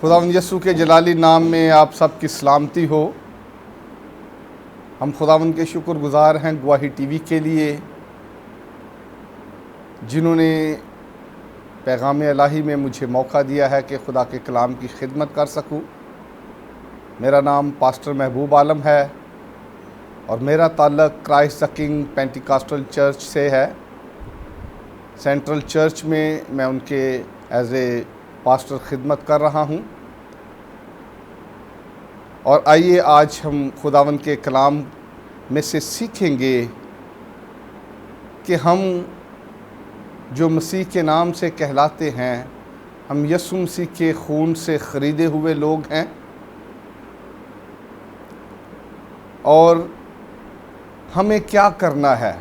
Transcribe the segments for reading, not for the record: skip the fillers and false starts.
खुदावंद यस्सु के जलाली नाम में आप सब की सलामती हो। हम खुदावंद के शुक्रगुज़ार हैं गवाही टीवी के लिए, जिन्होंने पैगाम इलाही में मुझे मौका दिया है कि खुदा के कलाम की खिदमत कर सकूं। मेरा नाम पास्टर महबूब आलम है और मेरा ताल्लुक़ Christ the king Pentecostal church से है। सेंट्रल चर्च में मैं उनके एज ए पास्टर खिदमत कर रहा हूं। और आइए आज हम खुदावंद के कलाम में से सीखेंगे कि हम जो मसीह के नाम से कहलाते हैं, हम यीशु मसीह के खून से ख़रीदे हुए लोग हैं और हमें क्या करना है।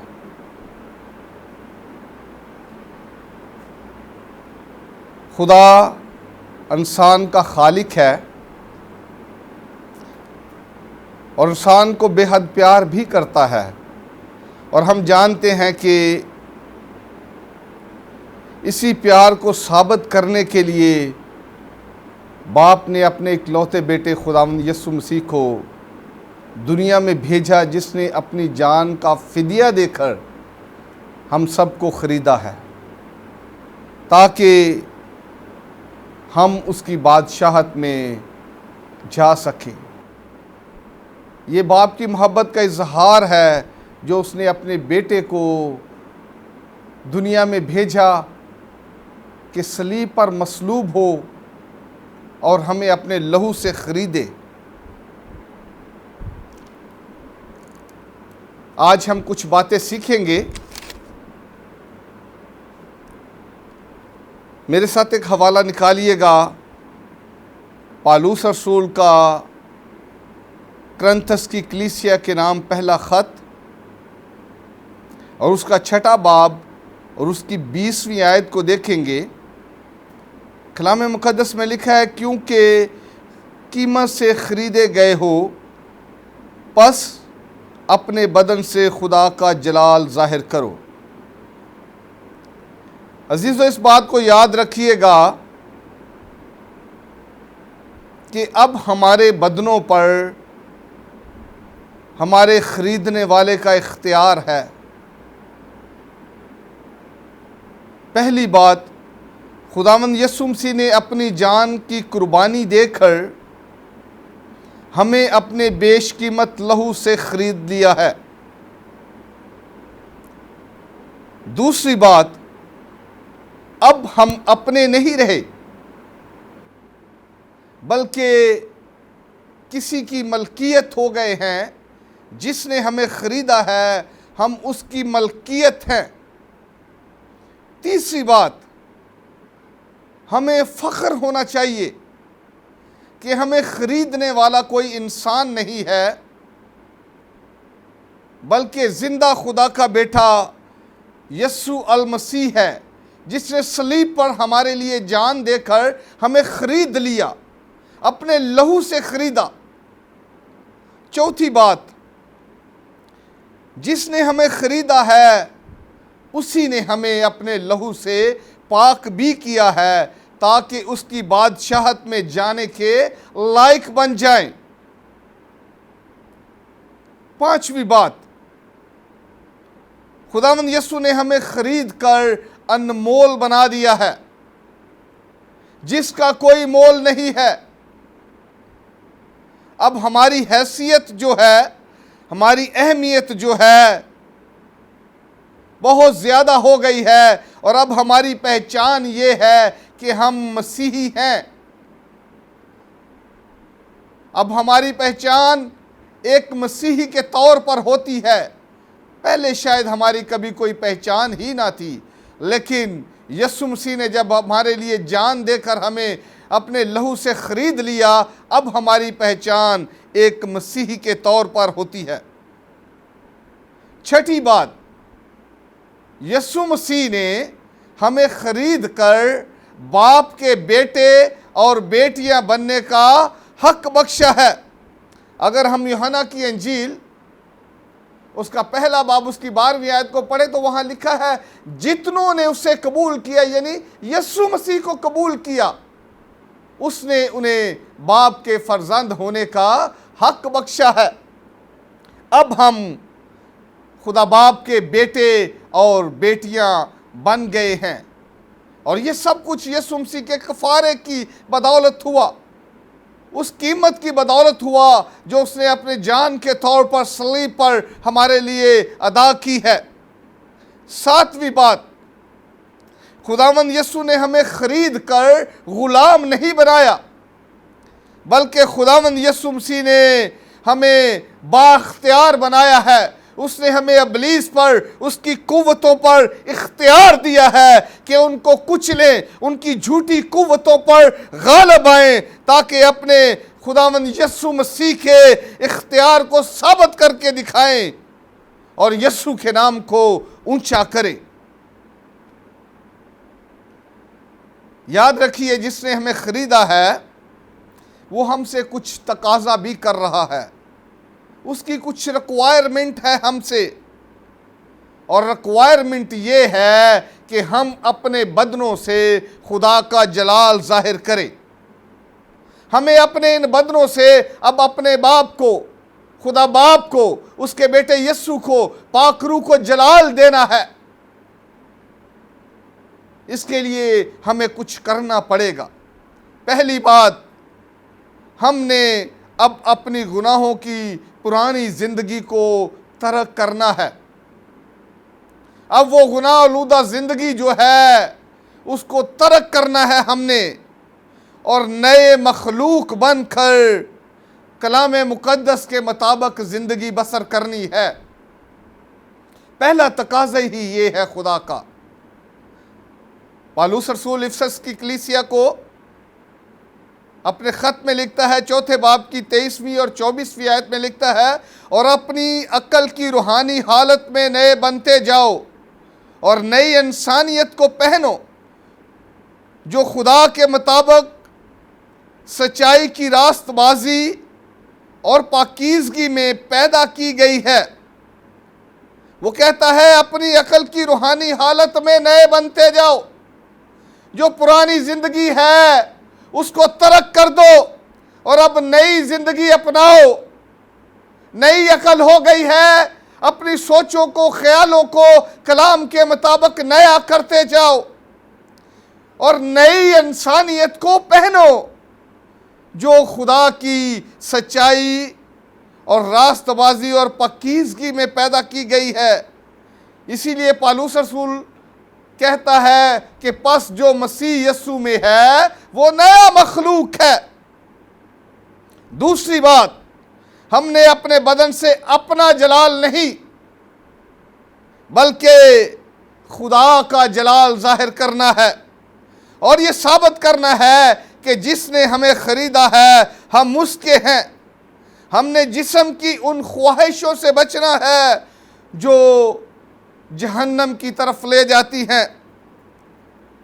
खुदा इंसान का खालिक है और इंसान को बेहद प्यार भी करता है। और हम जानते हैं कि इसी प्यार को साबित करने के लिए बाप ने अपने इकलौते बेटे खुदावंद यीशु मसीह को दुनिया में भेजा, जिसने अपनी जान का फिदिया देकर हम सबको ख़रीदा है, ताकि हम उसकी बादशाहत में जा सकें। ये बाप की मोहब्बत का इजहार है जो उसने अपने बेटे को दुनिया में भेजा कि सलीब पर मसलूब हो और हमें अपने लहू से ख़रीदे। आज हम कुछ बातें सीखेंगे। मेरे साथ एक हवाला निकालिएगा, पालूस रसूल का करंथस की कलीसिया के नाम पहला ख़त और उसका 6वां बाब और उसकी 20वीं आयत को देखेंगे। कलाम मुक़द्दस में लिखा है, क्योंकि कीमत से ख़रीदे गए हो, बस अपने बदन से खुदा का जलाल ज़ाहिर करो। अजीज़ों, इस बात को याद रखिएगा कि अब हमारे बदनों पर हमारे ख़रीदने वाले का इख्तियार है। पहली बात, खुदावंद यीशु मसीह ने अपनी जान की कुर्बानी देकर हमें अपने बेशकीमत लहू से ख़रीद लिया है। दूसरी बात, अब हम अपने नहीं रहे बल्कि किसी की मलकियत हो गए हैं। जिसने हमें ख़रीदा है, हम उसकी मलकियत हैं। तीसरी बात, हमें फ़ख्र होना चाहिए कि हमें ख़रीदने वाला कोई इंसान नहीं है, बल्कि ज़िंदा खुदा का बेटा यस्सु अल मसीह है, जिसने सलीब पर हमारे लिए जान देकर हमें ख़रीद लिया, अपने लहू से ख़रीदा। चौथी बात, जिसने हमें ख़रीदा है उसी ने हमें अपने लहू से पाक भी किया है, ताकि उसकी बादशाहत में जाने के लायक बन जाएं। पांचवी बात, खुदावंद यीशु ने हमें ख़रीद कर अनमोल बना दिया है, जिसका कोई मोल नहीं है। अब हमारी हैसियत जो है, हमारी अहमियत जो है, बहुत ज़्यादा हो गई है और अब हमारी पहचान ये है कि हम मसीही हैं। अब हमारी पहचान एक मसीही के तौर पर होती है। पहले शायद हमारी कभी कोई पहचान ही ना थी, लेकिन यीशु मसीह ने जब हमारे लिए जान देकर हमें अपने लहू से ख़रीद लिया, अब हमारी पहचान एक मसीही के तौर पर होती है। छठी बात, यीशु मसीह ने हमें ख़रीद कर बाप के बेटे और बेटियां बनने का हक बख्शा है। अगर हम यूहन्ना की इंजील उसका पहला बाब उसकी 12वीं आयत को पढ़े तो वहां लिखा है, जितनों ने उसे कबूल किया, यानी यीशु मसीह को कबूल किया, उसने उन्हें बाप के फर्जंद होने का हक बख्शा है। अब हम खुदा बाप के बेटे और बेटियां बन गए हैं, और ये सब कुछ यीशु मसीह के कफारे की बदौलत हुआ, उस कीमत की बदौलत हुआ जो उसने अपने जान के तौर पर सलीब पर हमारे लिए अदा की है। सातवीं बात, खुदावंद यीशु ने हमें खरीद कर गुलाम नहीं बनाया, बल्कि खुदावंद यीशु मसीह ने हमें बाख्तियार बनाया है। उसने हमें इब्लीस पर, उसकी कुव्वतों पर इख्तियार दिया है कि उनको कुचलें, उनकी झूठी कुव्वतों पर गालिब आएं, ताकि अपने खुदावंद यीशु मसीह के इख्तियार को साबित करके दिखाएं और यीशु के नाम को ऊंचा करें। याद रखिए, जिसने हमें खरीदा है वो हमसे कुछ तकाजा भी कर रहा है, उसकी कुछ रिक्वायरमेंट है हमसे, और रिक्वायरमेंट ये है कि हम अपने बदनों से खुदा का जलाल जाहिर करें। हमें अपने इन बदनों से अब अपने बाप को, खुदा बाप को, उसके बेटे यीशु को, पाकरू को जलाल देना है। इसके लिए हमें कुछ करना पड़ेगा। पहली बात, हमने अब अपनी गुनाहों की पुरानी जिंदगी को तर्क करना है। अब वो गुनाह आलूदा जिंदगी जो है उसको तर्क करना है हमने, और नए मखलूक बनकर कलाम मुकद्दस के मुताबिक जिंदगी बसर करनी है। पहला तकाज़ा ही ये है खुदा का। पौलुस रसूल इफिसस की कलीसिया को अपने ख़त में लिखता है, चौथे बाब की 23वीं और 24वीं आयत में लिखता है, और अपनी अक्ल की रूहानी हालत में नए बनते जाओ और नई इंसानियत को पहनो, जो खुदा के मुताबिक सच्चाई की रास्तबाजी और पाकीज़गी में पैदा की गई है। वो कहता है अपनी अक्ल की रूहानी हालत में नए बनते जाओ। जो पुरानी जिंदगी है उसको तर्क कर दो और अब नई जिंदगी अपनाओ। नई अकल हो गई है, अपनी सोचों को, ख्यालों को कलाम के मुताबिक नया करते जाओ और नई इंसानियत को पहनो जो खुदा की सच्चाई और रास्तबाजी और पाकीज़गी में पैदा की गई है। इसीलिए पौलुस रसूल कहता है कि पस जो मसीह यीशु में है वो नया मखलूक है। दूसरी बात, हमने अपने बदन से अपना जलाल नहीं बल्कि खुदा का जलाल जाहिर करना है, और ये साबित करना है कि जिसने हमें खरीदा है हम उसके हैं। हमने जिस्म की उन ख्वाहिशों से बचना है जो जहन्नम की तरफ ले जाती हैं,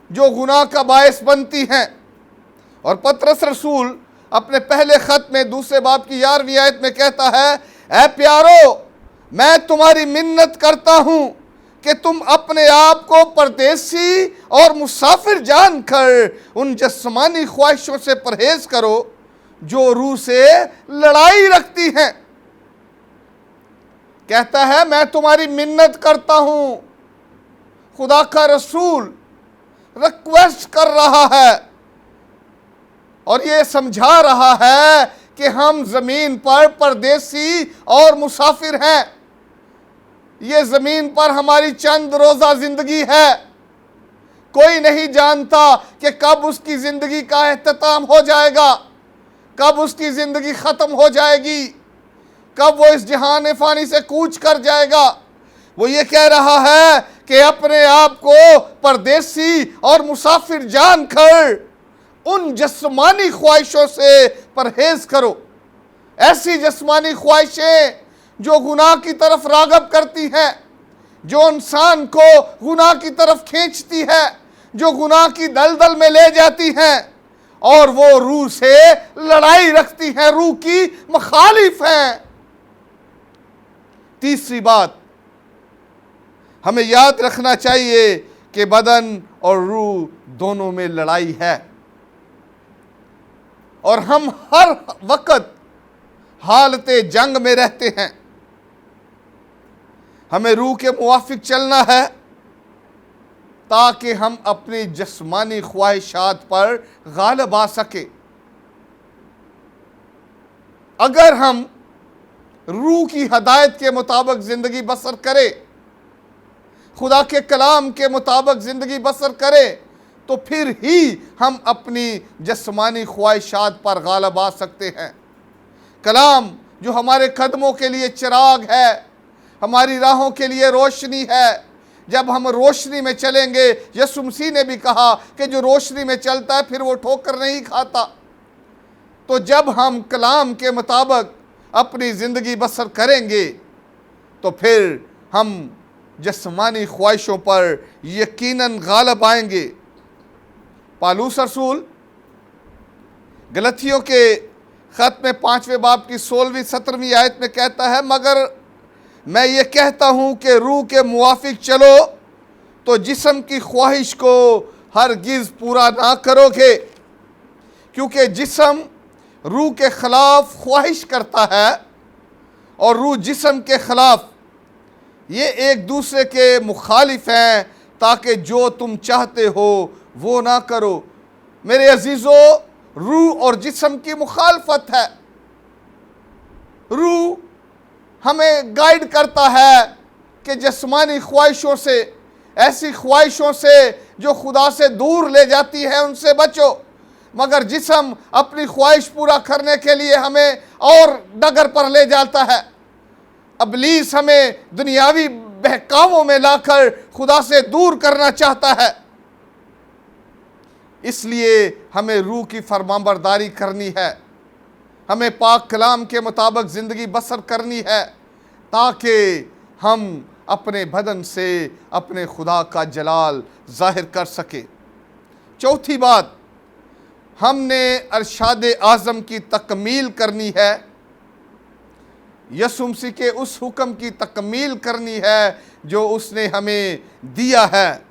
जो गुनाह का बायस बनती हैं। और पतरस रसूल अपने पहले खत में दूसरे बाब की 11वीं आयत में कहता है, ऐ प्यारो, मैं तुम्हारी मिन्नत करता हूं कि तुम अपने आप को परदेसी और मुसाफिर जानकर उन जिस्मानी ख्वाहिशों से परहेज करो जो रूह से लड़ाई रखती हैं। कहता है मैं तुम्हारी मिन्नत करता हूं। खुदा का रसूल रिक्वेस्ट कर रहा है और ये समझा रहा है कि हम जमीन पर परदेसी और मुसाफिर हैं। ये जमीन पर हमारी चंद रोजा जिंदगी है। कोई नहीं जानता कि कब उसकी जिंदगी का इख्तिताम हो जाएगा, कब उसकी जिंदगी खत्म हो जाएगी, कब वो इस जहान फानी से कूच कर जाएगा। वो ये कह रहा है कि अपने आप को परदेसी और मुसाफिर जानकर उन जिस्मानी ख्वाहिशों से परहेज करो। ऐसी जिस्मानी ख्वाहिशें जो गुनाह की तरफ रागब करती हैं, जो इंसान को गुनाह की तरफ खींचती है, जो गुनाह की दलदल में ले जाती हैं और वो रूह से लड़ाई रखती हैं, रूह की मुखालिफ हैं। तीसरी बात, हमें याद रखना चाहिए कि बदन और रूह दोनों में लड़ाई है। और हम हर वक्त हालत जंग में रहते हैं। हमें रूह के मुवाफिक चलना है ताकि हम अपनी जिस्मानी ख्वाहिशात पर गालिब आ सके। अगर हम रूह की हदायत के मुताबिक ज़िंदगी बसर करें, खुदा के कलाम के मुताबिक ज़िंदगी बसर करें, तो फिर ही हम अपनी जिस्मानी ख्वाहिशात पर गालिब आ सकते हैं। कलाम जो हमारे कदमों के लिए चिराग है, हमारी राहों के लिए रोशनी है। जब हम रोशनी में चलेंगे, यीशु मसीह ने भी कहा कि जो रोशनी में चलता है फिर वो ठोकर नहीं खाता। तो जब हम कलाम के मुताबिक अपनी ज़िंदगी बसर करेंगे तो फिर हम जिस्मानी ख्वाहिशों पर यकीनन गालिब आएंगे। पालूस रसूल गलतियों के ख़त में 5वें बाब की 16वीं 17वीं आयत में कहता है, मगर मैं ये कहता हूँ कि रूह के मुवाफिक चलो तो जिस्म की ख्वाहिश को हरगिज़ पूरा ना करोगे, क्योंकि जिस्म रूह के ख़िलाफ़ ख्वाहिश करता है और रूह जिस्म के ख़िलाफ़, ये एक दूसरे के मुखालिफ हैं, ताकि जो तुम चाहते हो वो ना करो। मेरे अजीज़ों, रूह और जिस्म की मुखालफत है। रूह हमें गाइड करता है कि जिस्मानी ख्वाहिशों से, ऐसी ख्वाहिशों से जो खुदा से दूर ले जाती है, उनसे बचो। मगर जिस्म अपनी ख्वाहिश पूरा करने के लिए हमें और डगर पर ले जाता है। इब्लीस हमें दुनियावी बहकावों में लाकर खुदा से दूर करना चाहता है। इसलिए हमें रूह की फरमाबरदारी करनी है, हमें पाक कलाम के मुताबिक ज़िंदगी बसर करनी है, ताकि हम अपने बदन से अपने खुदा का जलाल ज़ाहिर कर सके। चौथी बात, हमने अरशाद आज़म की तकमील करनी है। यीशु मसीह के उस हुक्म की तकमील करनी है जो उसने हमें दिया है,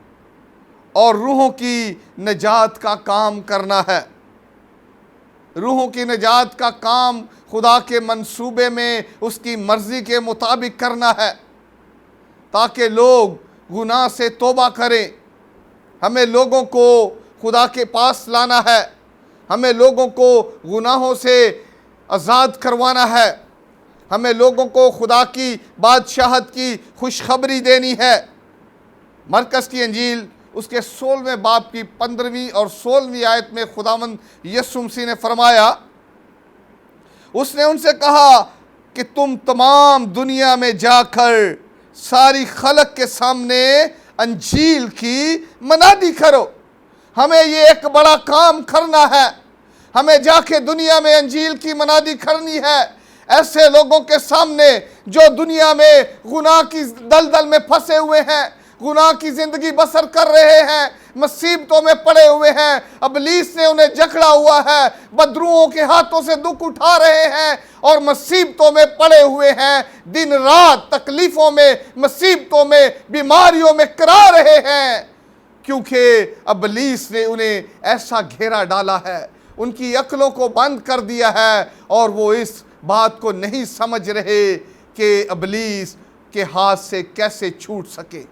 और रूहों की नजात का काम करना है। रूहों की नजात का काम खुदा के मंसूबे में उसकी मर्ज़ी के मुताबिक करना है, ताकि लोग गुनाह से तौबा करें। हमें लोगों को खुदा के पास लाना है, हमें लोगों को गुनाहों से आज़ाद करवाना है, हमें लोगों को खुदा की बादशाहत की खुशखबरी देनी है। मरकज़ की अंजील उसके 16वें बाब की 15वीं और 16वीं आयत में खुदावंद यीशु मसीह ने फरमाया, उसने उनसे कहा कि तुम तमाम दुनिया में जाकर सारी खलक के सामने अंजील की मनादी करो। हमें ये एक बड़ा काम करना है, हमें जाके दुनिया में अंजील की मनादी करनी है। ऐसे लोगों के सामने जो दुनिया में गुनाह की दलदल में फंसे हुए हैं, गुनाह की ज़िंदगी बसर कर रहे हैं, मुसीबतों में पड़े हुए हैं, इब्लीस ने उन्हें जकड़ा हुआ है, बदरुओं के हाथों से दुख उठा रहे हैं और मुसीबतों में पड़े हुए हैं, दिन रात तकलीफ़ों में, मुसीबतों में, बीमारियों में करा रहे हैं, क्योंकि इब्लीस ने उन्हें ऐसा घेरा डाला है, उनकी अक्लों को बंद कर दिया है और वो इस बात को नहीं समझ रहे कि इब्लीस के हाथ से कैसे छूट सके।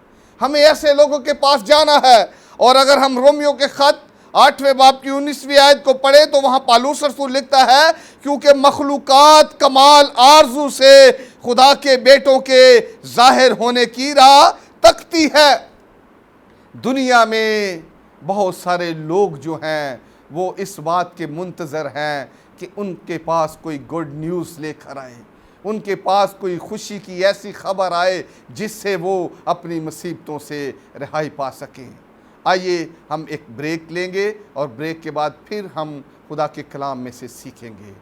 हमें ऐसे लोगों के पास जाना है। और अगर हम रोमियो के ख़त 8वें बाब की 19वीं आयत को पढ़े तो वहाँ पालूस रसूल लिखता है, क्योंकि मखलूकात कमाल आरजू से खुदा के बेटों के ज़ाहिर होने की राह तकती है। दुनिया में बहुत सारे लोग जो हैं वो इस बात के मुंतज़र हैं कि उनके पास कोई गुड न्यूज़ लेकर आए, उनके पास कोई खुशी की ऐसी खबर आए जिससे वो अपनी मुसीबतों से रिहाई पा सकें। आइए हम एक ब्रेक लेंगे और ब्रेक के बाद फिर हम खुदा के कलाम में से सीखेंगे।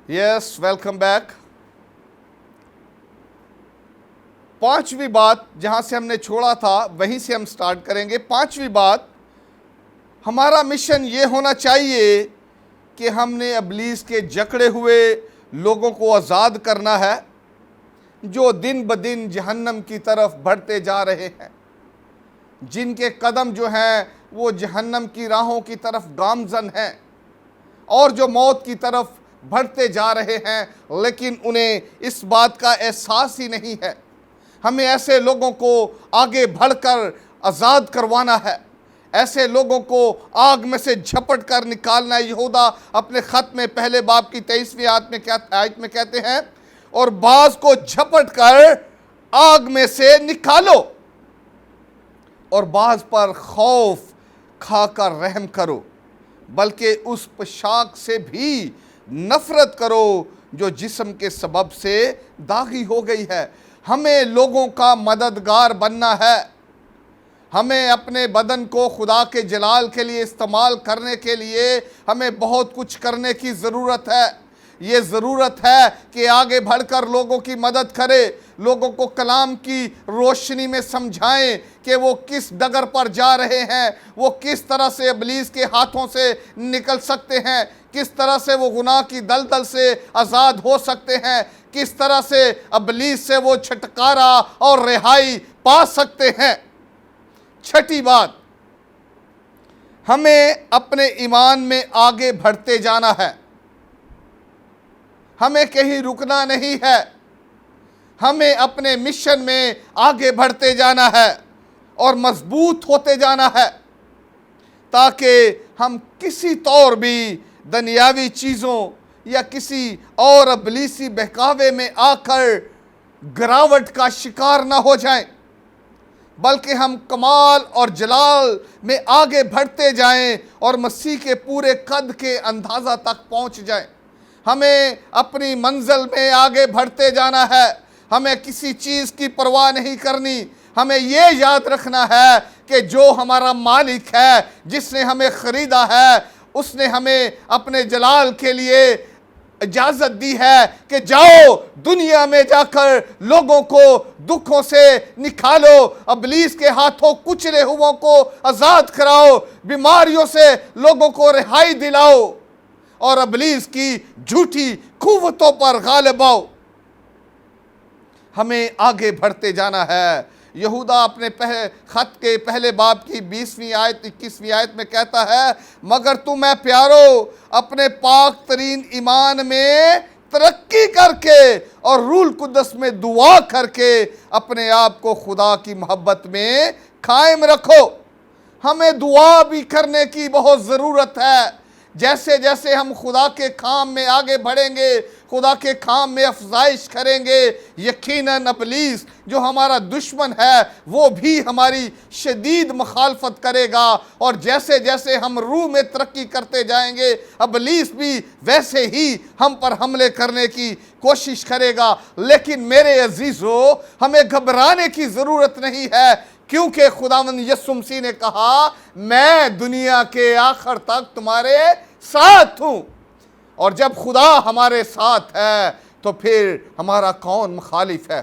Yes, welcome back. पांचवी बात, जहां से हमने छोड़ा था वहीं से हम स्टार्ट करेंगे। पांचवी बात, हमारा मिशन ये होना चाहिए कि हमने इब्लीस के जकड़े हुए लोगों को आज़ाद करना है, जो दिन ब दिन जहन्नम की तरफ बढ़ते जा रहे हैं, जिनके कदम जो हैं वो जहन्नम की राहों की तरफ गामजन हैं और जो मौत की तरफ बढ़ते जा रहे हैं, लेकिन उन्हें इस बात का एहसास ही नहीं है। हमें ऐसे लोगों को आगे बढ़कर आज़ाद करवाना है, ऐसे लोगों को आग में से झपट कर निकालना है। यहूदा अपने ख़त में पहले बाब की 23वीं आयत में कहते हैं, और बाज को झपट कर आग में से निकालो और बाज पर खौफ खाकर रहम करो, बल्कि उस पोशाक से भी नफरत करो जो जिस्म के सबब से दागी हो गई है। हमें लोगों का मददगार बनना है। हमें अपने बदन को खुदा के जलाल के लिए इस्तेमाल करने के लिए हमें बहुत कुछ करने की ज़रूरत है। ये ज़रूरत है कि आगे बढ़कर लोगों की मदद करें, लोगों को कलाम की रोशनी में समझाएं कि वो किस डगर पर जा रहे हैं, वो किस तरह से इब्लीस के हाथों से निकल सकते हैं, किस तरह से वो गुनाह की दलदल से आज़ाद हो सकते हैं, किस तरह से इब्लीस से वो छुटकारा और रिहाई पा सकते हैं। छठी बात, हमें अपने ईमान में आगे बढ़ते जाना है, हमें कहीं रुकना नहीं है, हमें अपने मिशन में आगे बढ़ते जाना है और मजबूत होते जाना है, ताकि हम किसी तौर भी दुनियावी चीज़ों या किसी और इब्लीसी बहकावे में आकर गिरावट का शिकार ना हो जाएं, बल्कि हम कमाल और जलाल में आगे बढ़ते जाएं और मसीह के पूरे कद के अंदाज़ा तक पहुंच जाएं। हमें अपनी मंजिल में आगे बढ़ते जाना है, हमें किसी चीज़ की परवाह नहीं करनी। हमें ये याद रखना है कि जो हमारा मालिक है, जिसने हमें ख़रीदा है, उसने हमें अपने जलाल के लिए इजाज़त दी है कि जाओ दुनिया में जाकर लोगों को दुखों से निकालो, इब्लीस के हाथों कुचले हुओं को आज़ाद कराओ, बीमारियों से लोगों को रिहाई दिलाओ और इब्लीस की झूठी कुव्वतों पर गालिब आओ। हमें आगे बढ़ते जाना है। यहूदा अपने ख़त के पहले बाब की 20वीं आयत 21वीं आयत में कहता है, मगर तुम मैं प्यारो अपने पाक तरीन ईमान में तरक्की करके और रूल कुद्दस में दुआ करके अपने आप को खुदा की मोहब्बत में कायम रखो। हमें दुआ भी करने की बहुत ज़रूरत है। जैसे जैसे हम खुदा के काम में आगे बढ़ेंगे, खुदा के काम में अफजाइश करेंगे, यकीनन इब्लीस जो हमारा दुश्मन है वो भी हमारी शदीद मुखालफत करेगा, और जैसे जैसे हम रूह में तरक्की करते जाएंगे, इब्लीस भी वैसे ही हम पर हमले करने की कोशिश करेगा। लेकिन मेरे अजीज़ों, हमें घबराने की ज़रूरत नहीं है, क्योंकि खुदावंद यीशु मसीह ने कहा, मैं दुनिया के आखिर तक तुम्हारे साथ हूँ। और जब खुदा हमारे साथ है तो फिर हमारा कौन मुखालिफ है?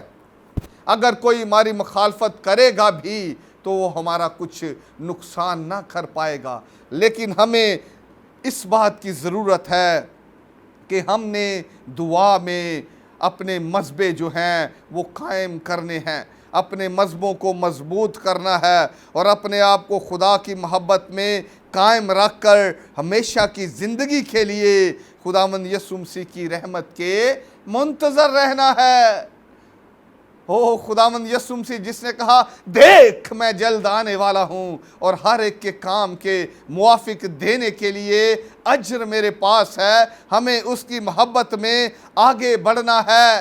अगर कोई हमारी मुखालफत करेगा भी तो वो हमारा कुछ नुकसान ना कर पाएगा। लेकिन हमें इस बात की ज़रूरत है कि हमने दुआ में अपने मज़हबे जो हैं वो कायम करने हैं, अपने मज़हबों को मजबूत करना है और अपने आप को खुदा की मोहब्बत में कायम रख कर हमेशा की ज़िंदगी के लिए खुदावंद यीशु मसीह की रहमत के मुंतज़र रहना है। हो खुदावंद यीशु मसीह जिसने कहा, देख मैं जल्द आने वाला हूँ और हर एक के काम के मुआफिक देने के लिए अज्र मेरे पास है। हमें उसकी मोहब्बत में आगे बढ़ना है,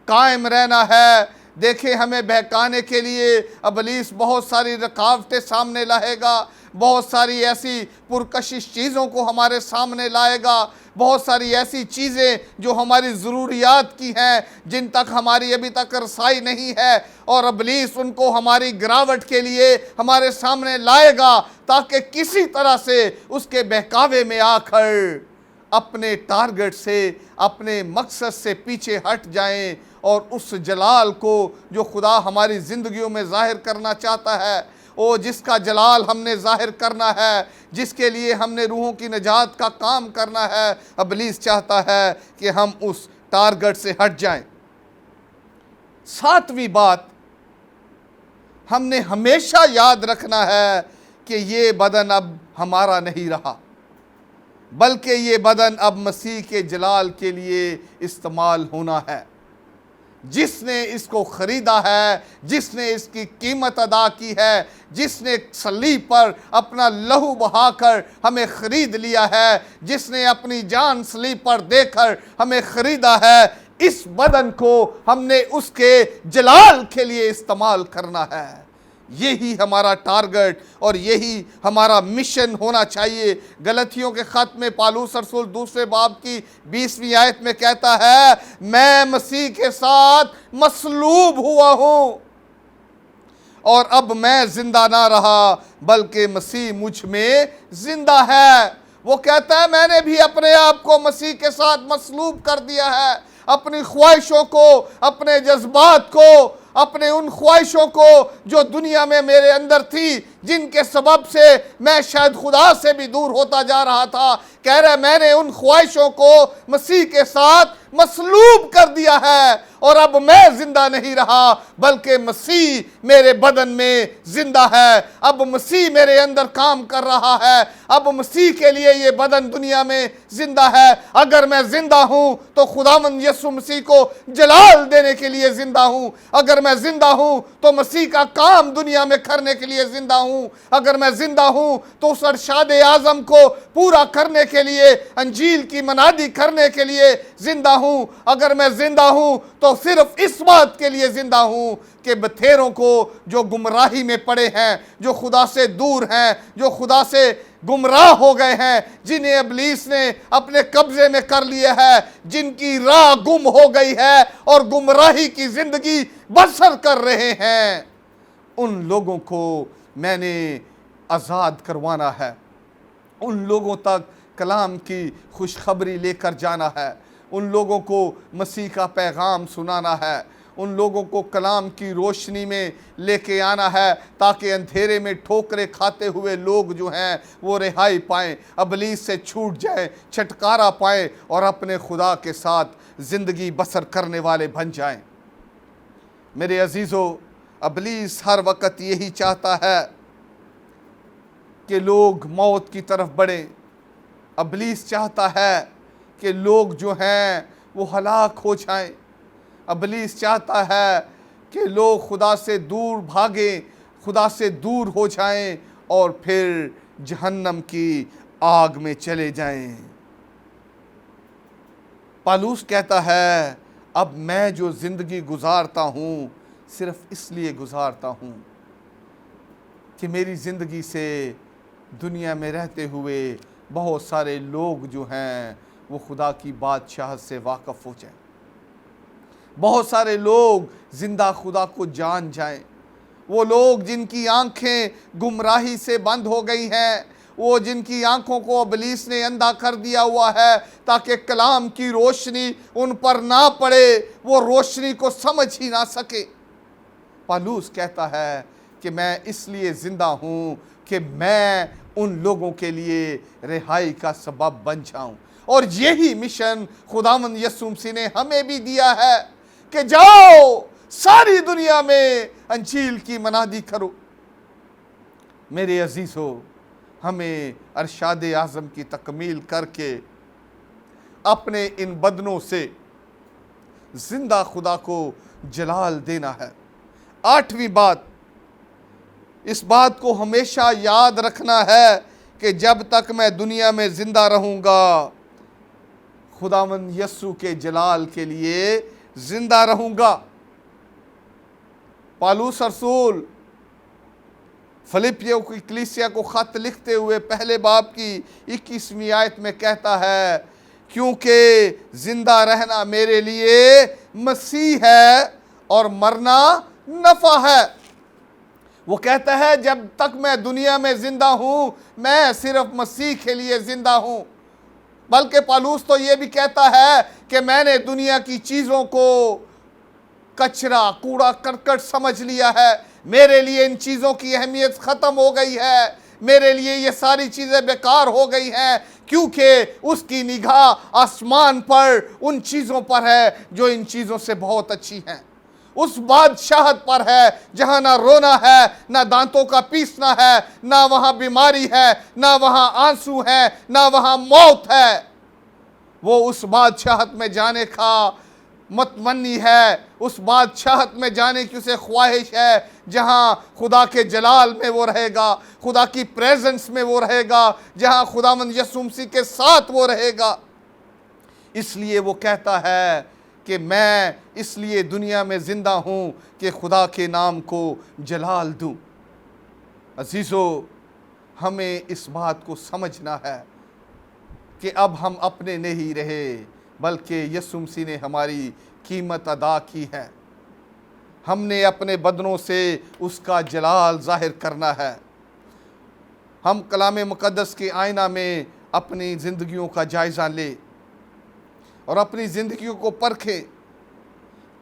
कायम रहना है। देखें, हमें बहकाने के लिए इब्लीस बहुत सारी रुकावटें सामने लाएगा, बहुत सारी ऐसी पुरकशिश चीज़ों को हमारे सामने लाएगा, बहुत सारी ऐसी चीज़ें जो हमारी ज़रूरियात की हैं, जिन तक हमारी अभी तक रसाई नहीं है, और इब्लीस उनको हमारी गिरावट के लिए हमारे सामने लाएगा, ताकि किसी तरह से उसके बहकावे में आकर अपने टारगेट से, अपने मकसद से पीछे हट जाएं और उस जलाल को जो खुदा हमारी ज़िंदगियों में ज़ाहिर करना चाहता है, ओ जिसका जलाल हमने ज़ाहिर करना है, जिसके लिए हमने रूहों की निजात का काम करना है, इब्लीस चाहता है कि हम उस टारगेट से हट जाएं। सातवीं बात, हमने हमेशा याद रखना है कि ये बदन अब हमारा नहीं रहा, बल्कि ये बदन अब मसीह के जलाल के लिए इस्तेमाल होना है। जिसने इसको ख़रीदा है, जिसने इसकी कीमत अदा की है, जिसने सलीब पर अपना लहू बहाकर हमें ख़रीद लिया है, जिसने अपनी जान सलीब पर देकर हमें ख़रीदा है, इस बदन को हमने उसके जलाल के लिए इस्तेमाल करना है। यही हमारा टारगेट और यही हमारा मिशन होना चाहिए। गलतियों के ख़त में पौलुस रसूल दूसरे बाब की 20वीं आयत में कहता है, मैं मसीह के साथ मसलूब हुआ हूँ और अब मैं जिंदा ना रहा, बल्कि मसीह मुझ में जिंदा है। वो कहता है, मैंने भी अपने आप को मसीह के साथ मसलूब कर दिया है। अपनी ख्वाहिशों को, अपने जज्बात को, अपने उन ख्वाहिशों को जो दुनिया में मेरे अंदर थी, जिनके सबब से मैं शायद खुदा से भी दूर होता जा रहा था, कह रहे मैंने उन ख्वाहिशों को मसीह के साथ मसलूब कर दिया है और अब मैं जिंदा नहीं रहा, बल्कि मसीह मेरे बदन में जिंदा है। अब मसीह मेरे अंदर काम कर रहा है। अब मसीह के लिए ये बदन दुनिया में जिंदा है। अगर मैं जिंदा हूं तो खुदावंद यीशु मसीह को जलाल देने के लिए जिंदा हूं। अगर मैं जिंदा हूं तो मसीह का काम दुनिया में करने के लिए जिंदा हूं। अगर मैं जिंदा हूं तो उस अरशाद आज़म को पूरा करने के लिए, अंजील की मनादी करने के लिए जिंदा हूं। अगर मैं जिंदा हूं तो सिर्फ इस बात के लिए जिंदा हूं कि बथेरों को जो गुमराही में पड़े हैं, जो खुदा से दूर हैं, जो खुदा से गुमराह हो गए हैं, जिन्हें इब्लीस ने अपने कब्जे में कर लिया है, जिनकी राह गुम हो गई है और गुमराही की जिंदगी बसर कर रहे हैं, उन लोगों को मैंने आज़ाद करवाना है। उन लोगों तक कलाम की खुशखबरी लेकर जाना है। उन लोगों को मसीह का पैगाम सुनाना है। उन लोगों को कलाम की रोशनी में लेके आना है, ताकि अंधेरे में ठोकरें खाते हुए लोग जो हैं वो रिहाई पाएँ, इब्लीस से छूट जाएँ, छुटकारा पाएँ और अपने खुदा के साथ ज़िंदगी बसर करने वाले बन जाएँ। मेरे अजीज़ों, इब्लीस हर वक्त यही चाहता है कि लोग मौत की तरफ बढ़ें। इब्लीस चाहता है कि लोग जो हैं वो हलाक हो जाएं। इब्लीस चाहता है कि लोग खुदा से दूर भागें, खुदा से दूर हो जाएं और फिर जहन्नम की आग में चले जाएं। पौलुस कहता है, अब मैं जो ज़िंदगी गुजारता हूँ सिर्फ इसलिए गुजारता हूँ कि मेरी ज़िंदगी से दुनिया में रहते हुए बहुत सारे लोग जो हैं वो खुदा की बादशाहत से वाक़फ़ हो जाएं। बहुत सारे लोग ज़िंदा खुदा को जान जाएं। वो लोग जिनकी आंखें गुमराही से बंद हो गई हैं, वो जिनकी आंखों को इब्लीस ने अंधा कर दिया हुआ है ताकि कलाम की रोशनी उन पर ना पड़े, वो रोशनी को समझ ही ना सके। पौलुस कहता है कि मैं इसलिए ज़िंदा हूँ कि मैं उन लोगों के लिए रिहाई का सबब बन जाऊँ। और यही मिशन खुदावंद यीशु मसीह ने हमें भी दिया है कि जाओ सारी दुनिया में अंजील की मनादी करो। मेरे अजीज़ों, हमें अरशाद आज़म की तकमील करके अपने इन बदनों से जिंदा खुदा को जलाल देना है। आठवीं बात, इस बात को हमेशा याद रखना है कि जब तक मैं दुनिया में जिंदा रहूँगा, खुदावंद यीशु के जलाल के लिए जिंदा रहूँगा। पौलुस रसूल फिलिपियों की कलीसिया को ख़त लिखते हुए पहले बाब की 21वीं आयत में कहता है, क्योंकि जिंदा रहना मेरे लिए मसीह है और मरना नफ़ा है। वो कहता है जब तक मैं दुनिया में जिंदा हूँ मैं सिर्फ मसीह के लिए जिंदा हूँ। बल्कि पौलुस तो ये भी कहता है कि मैंने दुनिया की चीज़ों को कचरा, कूड़ा करकट समझ लिया है। मेरे लिए इन चीज़ों की अहमियत ख़त्म हो गई है, मेरे लिए ये सारी चीज़ें बेकार हो गई हैं, क्योंकि उसकी निगाह आसमान पर उन चीज़ों पर है जो इन चीज़ों से बहुत अच्छी हैं। उस बादशाहत पर है जहाँ ना रोना है, ना दांतों का पीसना है, ना वहाँ बीमारी है, ना वहाँ आंसू है, ना वहाँ मौत है। वो उस बादशाहत में जाने का मतमन्नी है, उस बादशाहत में जाने की उसे ख्वाहिश है जहाँ खुदा के जलाल में वो रहेगा, खुदा की प्रेजेंस में वो रहेगा, जहाँ खुदावंद यीशु मसीह के साथ वो रहेगा। इसलिए वो कहता है कि मैं इसलिए दुनिया में ज़िंदा हूँ कि खुदा के नाम को जलाल दूँ। अजीज़ों, हमें इस बात को समझना है कि अब हम अपने नहीं रहे, बल्कि यीशु मसीह ने हमारी कीमत अदा की है। हमने अपने बदनों से उसका जलाल ज़ाहिर करना है। हम कलाम मुक़द्दस के आईना में अपनी ज़िंदगियों का जायज़ा लें और अपनी ज़िंदगियों को परखें।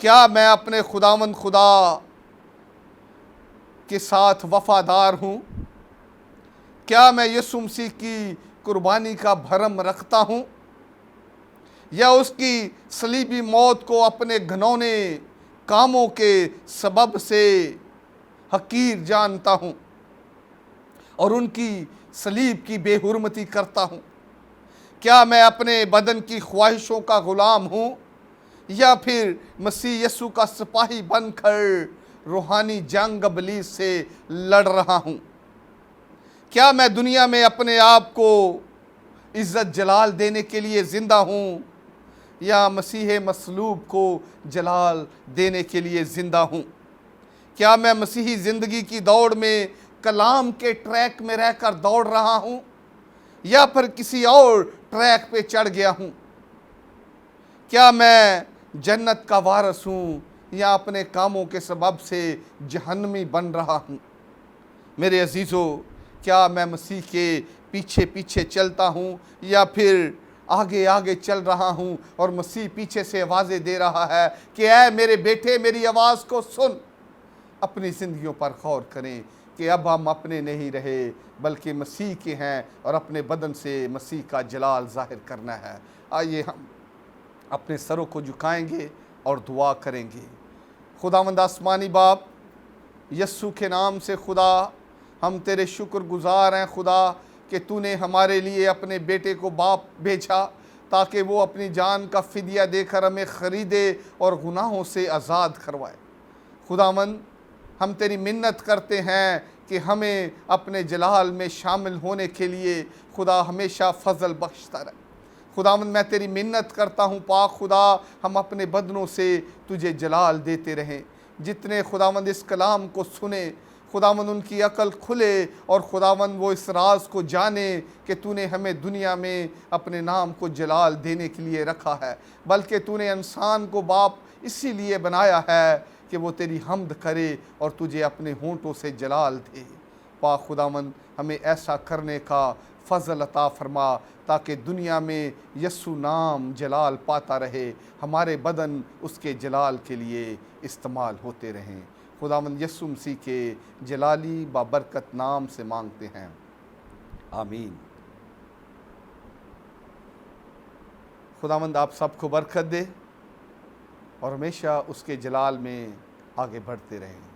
क्या मैं अपने खुदावंद खुदा के साथ वफ़ादार हूँ? क्या मैं यीशु मसीह की कुर्बानी का भरम रखता हूँ, या उसकी सलीबी मौत को अपने घिनौने कामों के सबब से हकीर जानता हूँ और उनकी सलीब की बेहुरमती करता हूँ? क्या मैं अपने बदन की ख्वाहिशों का ग़ुलाम हूँ, या फिर मसीह यीशु का सिपाही बनकर रूहानी जंग इब्लीस से लड़ रहा हूँ? क्या मैं दुनिया में अपने आप को इज़्ज़त जलाल देने के लिए ज़िंदा हूँ, या मसीह मसलूब को जलाल देने के लिए ज़िंदा हूँ? क्या मैं मसीही ज़िंदगी की दौड़ में कलाम के ट्रैक में रहकर दौड़ रहा हूँ, या फिर किसी और ट्रैक पे चढ़ गया हूँ? क्या मैं जन्नत का वारिस हूँ, या अपने कामों के सबब से जहन्नमी बन रहा हूँ? मेरे अजीज़ों, क्या मैं मसीह के पीछे पीछे चलता हूँ, या फिर आगे आगे चल रहा हूँ और मसीह पीछे से आवाज़ें दे रहा है कि ऐ मेरे बेटे, मेरी आवाज़ को सुन? अपनी ज़िंदगियों पर गौर करें कि अब हम अपने नहीं रहे, बल्कि मसीह के हैं और अपने बदन से मसीह का जलाल ज़ाहिर करना है। आइए हम अपने सरों को झुकाएंगे और दुआ करेंगे। खुदावंद आसमानी बाप, यस्सु के नाम से खुदा, हम तेरे शुक्रगुज़ार हैं खुदा कि तूने हमारे लिए अपने बेटे को बाप भेजा ताकि वो अपनी जान का फ़िदिया देकर हमें ख़रीदे और गुनाहों से आज़ाद करवाए। खुदावंद, हम तेरी मिन्नत करते हैं कि हमें अपने जलाल में शामिल होने के लिए खुदा हमेशा फ़ज़ल बख्शता रहे। खुदावंद, मैं तेरी मिन्नत करता हूँ पाक खुदा, हम अपने बदनों से तुझे जलाल देते रहें। जितने खुदावंद इस कलाम को सुने, खुदावंद उनकी अकल खुले और खुदावंद वो इस राज को जाने कि तूने हमें दुनिया में अपने नाम को जलाल देने के लिए रखा है, बल्कि तूने इंसान को बाप इसीलिए बनाया है कि वो तेरी हम्द करे और तुझे अपने होंठों से जलाल दे। पाक खुदावंद, हमें ऐसा करने का फ़ज़ल अता फरमा ताकि दुनिया में यस्सु नाम जलाल पाता रहे, हमारे बदन उसके जलाल के लिए इस्तेमाल होते रहें। खुदावंद यस्सु मसीह के जलाली बाबरकत नाम से मांगते हैं, आमीन। खुदावंद आप सबको बरकत दे और हमेशा उसके जलाल में आगे बढ़ते रहें।